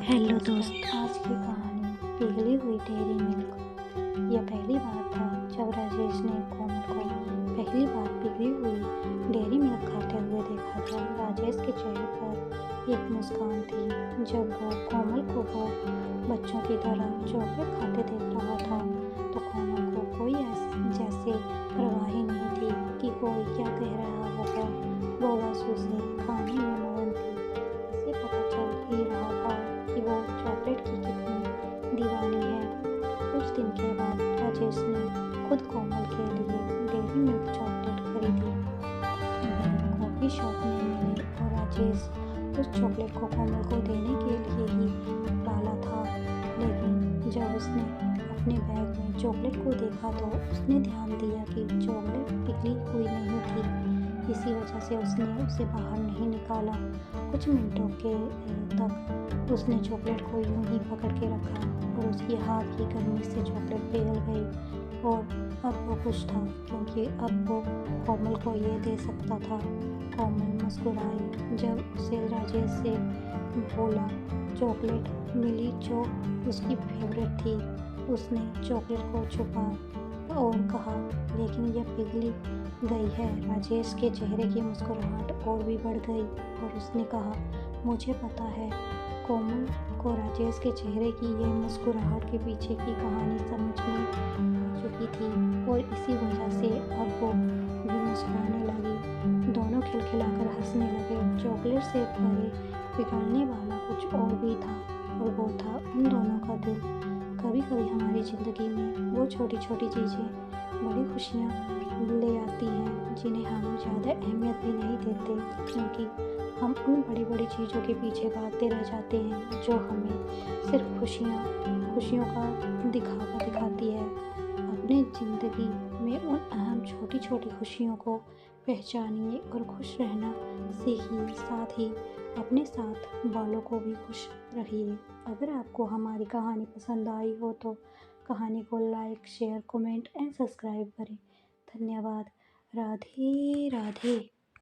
Hello दोस्त, आज की कहानी पिघली हुई डेयरी मिल्क। यह पहली बार था जब राजेश ने कोमल को पहली बार पिघली हुई डेयरी मिल्क खाते हुए देखा था। राजेश के चेहरे पर एक मुस्कान थी जब वो कोमल को वो बच्चों की तरह चॉकलेट खाते देख रहा था। तो कोमल को कोई जैसे परवाह ही नहीं थी कि कोई क्या कह रहा होगा। वो बस उसे खाने में मगन थी। इसे पता चल ही रहा था कि वो चॉकलेट की कितनी दीवानी है। कुछ दिन के बाद राजेश ने खुद कोमल के लिए डेयरी मिल्क चॉकलेट खरीदी। वे कॉफी शॉप में मिले और राजेश उस चॉकलेट को कोमल को देने के लिए ही डाला था। लेकिन जब उसने अपने बैग में चॉकलेट को देखा तो उसने ध्यान दिया कि चॉकलेट पिघली हुई नहीं थी। इसी वजह से उसने उसे बाहर नहीं निकाला। कुछ मिनटों के तक उसने चॉकलेट को यूं ही पकड़ के रखा और उसके हाथ की गर्मी से चॉकलेट पिघल गई। और अब वो खुश था क्योंकि अब वो कोमल को ये दे सकता था। कोमल मुस्कुराई जब उसे राजेश से बोला चॉकलेट मिली जो उसकी फेवरेट थी। उसने चॉकलेट को छुपा और कहा, लेकिन यह पिघली गई है। राजेश के चेहरे की मुस्कुराहट और भी बढ़ गई और उसने कहा, मुझे पता है। कोमल को राजेश के चेहरे की यह मुस्कुराहट के पीछे की कहानी समझ में आ चुकी थी और इसी वजह से अब वो भी मुस्कुराने लगी। दोनों खिलखिलाकर हंसने लगे। चॉकलेट से परे पिघलने वाला कुछ और भी था और वो था उन दोनों का दिल। कभी कभी हमारी ज़िंदगी में वो छोटी छोटी चीज़ें बड़ी खुशियाँ ले आती हैं जिन्हें हम ज़्यादा अहमियत भी नहीं देते, क्योंकि हम उन बड़ी बड़ी चीज़ों के पीछे भागते रह जाते हैं जो हमें सिर्फ खुशियों का दिखावा दिखाती है। अपनी ज़िंदगी में उन अहम छोटी छोटी खुशियों को पहचानिए और खुश रहना सीखिए। साथ ही अपने साथ वालों को भी खुश रखिए। अगर आपको हमारी कहानी पसंद आई हो तो कहानी को like, share, comment and subscribe करें। धन्यवाद। राधे राधे।